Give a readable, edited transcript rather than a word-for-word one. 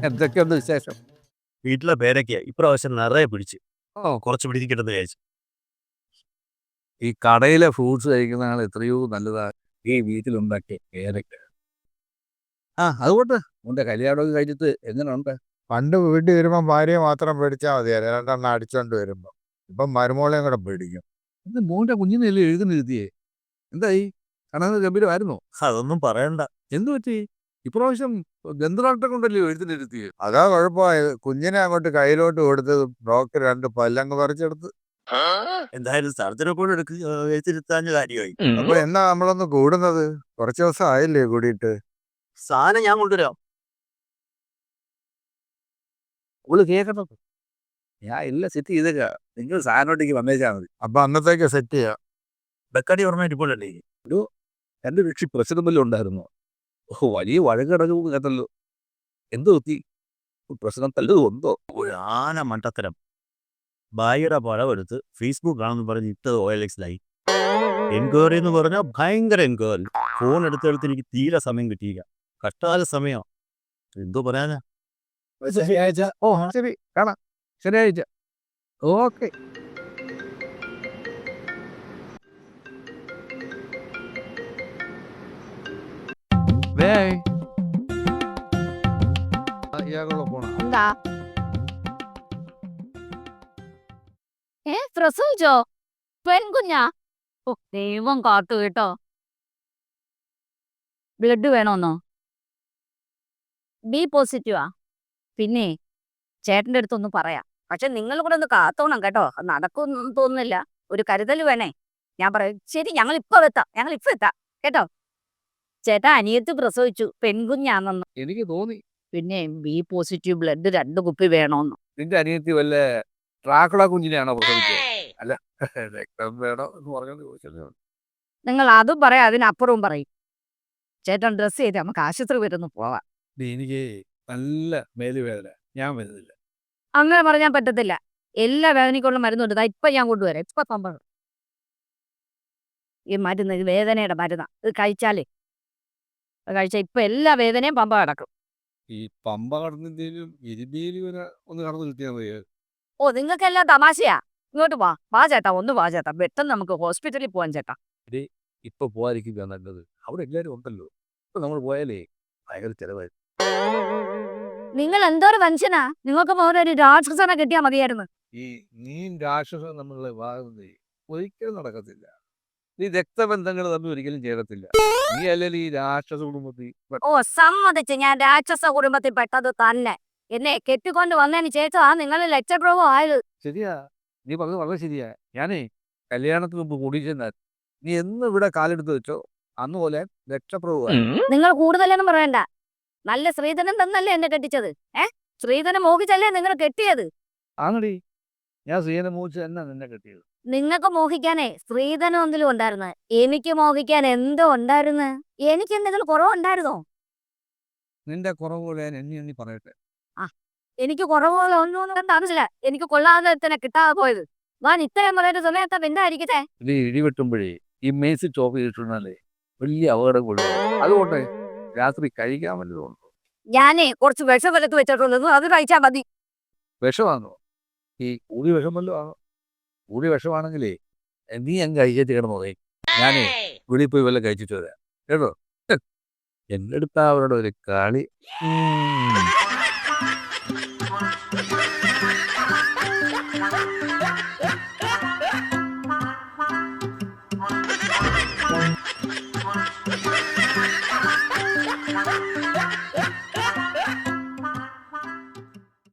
എന്തൊക്കെയുണ്ട് വിശേഷം? വീട്ടിലെ പേരൊക്കെയാ ഇപ്രാവശ്യം നിറയെ പിടിച്ച് ഓ, കുറച്ച് പിടിക്കട്ടെന്ന് വിചാരിച്ചു. ഈ കടയിലെ ഫ്രൂട്ട്സ് കഴിക്കുന്നതാണ് എത്രയോ നല്ലതാ ഈ വീട്ടിലുണ്ടാക്കിയ പേരൊക്കെ. അതുകൊണ്ട് ഉന്റെ കല്യാണമൊക്കെ കഴിച്ചിട്ട് എങ്ങനെയുണ്ട്? പണ്ട് വീട്ടിൽ വരുമ്പോൾ ഭാര്യയെ മാത്രം പേടിച്ചാൽ മതിയായിരുന്നു, രണ്ടെണ്ണം അടിച്ചോണ്ട് വരുമ്പോൾ. ഇപ്പം മരുമോളെയും കൂടെ പേടിക്കും. ഇത് മോന്റെ കുഞ്ഞിനല്ലേ എഴുതുന്നെഴുതിയേ? എന്തായി? കാണാൻ ഗംഭീരമായിരുന്നോ? അതൊന്നും പറയണ്ട. എന്തു പറ്റി? ഇപ്രാവശ്യം ഗന്ധനാട്ടം കൊണ്ടല്ലേ എഴുതിനെഴുതിയേ? അതാ കുഴപ്പമായത്. കുഞ്ഞിനെ അങ്ങോട്ട് കയ്യിലോട്ട് കൊടുത്തത് ബ്രോക്കർ 2 പല്ലങ്ങ് പറിച്ചെടുത്ത്. എന്തായാലും സർജറി കൂടെ എഴുതിരുത്താഞ്ഞ കാര്യമായി. അപ്പൊ എന്നാ നമ്മളൊന്ന് കൂടുന്നത്? കുറച്ച് ദിവസം ആയില്ലേ കൂടിയിട്ട്? സാധനം ഞാൻ കൊണ്ടുവരാം. അവള് കേൾക്കണം. ഞാൻ എല്ലാം സെറ്റ് ചെയ്തേക്കാ. നിങ്ങൾ സാധനോട്ടേക്ക് വന്നേച്ചാ മതി. അപ്പൊ അന്നത്തേക്ക് സെറ്റ് ചെയ്യാം. ബെക്കാടി ഓർമ്മ ഇരിപ്പോഴല്ലേ? എന്റെ കക്ഷി പ്രസിഡന്റ് ഉണ്ടായിരുന്നു. വലിയ വഴക്കിടക്കും കേട്ടല്ലോ. എന്ത് പറ്റി? പ്രസിഡന്റ് തല്ലത് ഉണ്ടോ? ഒരു ആന മണ്ടത്തരം. ഭാര്യയുടെ പടമെടുത്ത് ഫേസ്ബുക്ക് ആണെന്ന് പറഞ്ഞ് ഇട്ടത് OLX-ലായി. എൻക്വയറി എന്ന് പറഞ്ഞാൽ ഭയങ്കര എൻക്വയറി. ഫോൺ എടുത്തെടുത്ത് എനിക്ക് തീരെ സമയം കിട്ടിയില്ല. കഷ്ടകാല സമയം. എന്തോ പറയാനാ? ശനിയാഴ്ച. ശരി, കാണാം. ശനിയാഴ്ച. ഓക്കെ. ഇയാളുള്ള ഫോണാ. എന്താ പ്രസവിച്ചോ? പെൺകുഞ്ഞാ? ഓ, ദൈവം കാത്തു കേട്ടോ. ബ്ലഡ് വേണോന്നോ? ബി പോസിറ്റീവാ? പിന്നെ ചേട്ടൻ്റെ അടുത്തൊന്ന് പറയാം. പക്ഷെ നിങ്ങൾ കൂടെ ഒന്ന് കാത്തോണം കേട്ടോ. അത് നടക്കുമെന്നൊന്നും തോന്നുന്നില്ല. ഒരു കരുതൽ വേണേ. ഞാൻ പറയും ശരി, ഞങ്ങൾ ഇപ്പൊ എത്താം കേട്ടോ. ചേട്ടാ, അനിയത്ത് പ്രസവിച്ചു, പെൺകുഞ്ഞാണെന്ന്. എനിക്ക് തോന്നി പിന്നെ ബി പോസിറ്റീവ് ബ്ലഡ് 2 കുപ്പി വേണോന്ന്. നിന്റെ അനിയത്തി വല്ല ട്രാക്കുള കുഞ്ഞിനെയാണോ പ്രസവിച്ചത്? അല്ല, രക്തം വേണോ എന്ന് പറഞ്ഞോണ്ട് ചോദിച്ചത്. നിങ്ങൾ അതും പറയാം, അതിനപ്പുറവും പറയും. ചേട്ടൻ ഡ്രസ്സ് ചെയ്ത് നമുക്ക് ആശുപത്രി വരുന്നു പോവാം. എനിക്ക് നല്ല മേലുവേദന, ഞാൻ വരുന്നില്ല. അങ്ങനെ പറഞ്ഞാൽ പറ്റത്തില്ല. എല്ലാ വേദനയ്ക്കുള്ള മരുന്നുണ്ട്. ഇപ്പൊ ഞാൻ കൊണ്ടുവരാം. ഇപ്പൊ പമ്പ ഈ മരുന്ന്, ഇത് വേദനയുടെ മരുന്നാ. ഇത് കഴിച്ചാൽ ഇപ്പൊ എല്ലാ വേദനയും പമ്പ കിടക്കും. ഈ പമ്പ കടന്നിന്റെയും എരിമേലി വരെ ഒന്ന് കടന്നു കിട്ടിയാൽ മതി. ഓ, നിങ്ങൾക്കെല്ലാം തമാശയാ. ഇങ്ങോട്ട് വാ ചേട്ടാ, ഒന്ന് വാ ചേട്ടാ. പെട്ടെന്ന് നമുക്ക് ഹോസ്പിറ്റലിൽ പോവാൻ ചേട്ടാ. ഇപ്പൊ പോവാതിരിക്കുക നല്ലത്. അവിടെ എല്ലാവരും ഉണ്ടല്ലോ. ഇപ്പൊ നമ്മൾ പോയാലേ ഭയങ്കര ചെലവായി. നിങ്ങൾ എന്തോരം മനുഷ്യനാ. നിങ്ങൾക്ക് പോലെ ഒരു രാക്ഷസനെ കിട്ടിയാൽ മതിയായിരുന്നു. ഈ നീ രാക്ഷസൻ നമ്മളെ വാങ്ങുന്നേ ഒരിക്കലും നടക്കത്തില്ല. നീ രക്തബന്ധങ്ങൾ തമ്മിൽ ഒരിക്കലും ചേരത്തില്ല. നീ അല്ലെങ്കിൽ ഈ രാക്ഷസ കുടുംബത്തിൽ. ഓ, സമ്മതിച്ച്. ഞാൻ രാക്ഷസ കുടുംബത്തിൽ പെട്ടത് തന്നെ. എന്നെ കെട്ടിക്കൊണ്ട് വന്നതിന് ശേഷം നിങ്ങൾ ലക്ഷപ്രഭു ആയത്. ശരിയാ, നീ പറഞ്ഞത് വളരെ ശരിയാ. ഞാനേ കല്യാണത്തിന് മുമ്പ് കൂടി ചെന്നാൽ നീ എന്ന് ഇവിടെ കാലെടുത്ത് വെച്ചോ അന്ന് പോലെ രക്ഷപ്രഭുവായി. നിങ്ങൾ കൂടുതലൊന്നും പറയണ്ട. നല്ല സ്ത്രീധനം തന്നല്ലേ എന്നെ കെട്ടിച്ചത്. സ്ത്രീധനം മോഹിച്ചല്ലേ നിങ്ങൾ കെട്ടിയത്. ആണടി, ഞാൻ സ്ത്രീനെ മോഹിച്ച് തന്നെ നിന്നെ കെട്ടിയത്. നിങ്ങൾക്ക് മോഹിക്കാനേ സ്ത്രീധനം എന്തെങ്കിലും ഉണ്ടായിരുന്നു. എനിക്ക് മോഹിക്കാൻ എന്തോ ഉണ്ടായിരുന്നു. എനിക്ക് എന്തെങ്കിലും കുറവുണ്ടായിരുന്നോ? നിന്റെ കുറവുപോലെ ഞാൻ എണ്ണി പറയട്ടെ. എനിക്ക് കുറവുപോലെ ഒന്നും താമസിച്ചില്ല. എനിക്ക് കൊള്ളാതെ തന്നെ കിട്ടാതെ പോയത്. ഞാൻ ഇത്രയും പറയുന്ന സമയത്ത് എന്തായിരിക്കട്ടെ. ഇത് ഇടിവെട്ടുമ്പോഴേ ഈ മേസിൽ ചോപ്പ് ചെയ്തിട്ടുണ്ടല്ലേ വലിയ അപകടം കൊള്ളും. അതുകൊണ്ട് രാത്രി കഴിക്കാൻ വല്ലതും. ഞാനേ കുറച്ച് വിഷം വലത്ത് വെച്ചിട്ടുള്ളത്, അത് കഴിച്ചാൽ മതി. വിഷമാണോ? ഈ കൂടി വിഷം വല്ലതും ആണോ? കൂടി വിഷമാണെങ്കിലേ നീ അങ്ങ് കഴിച്ചിട്ട് കിടന്നോളേ. ഞാനേ വീട്ടിൽ പോയി വല്ല കഴിച്ചിട്ട് വരാം കേട്ടോ. എന്റെ അടുത്താ അവരുടെ ഒരു കളി.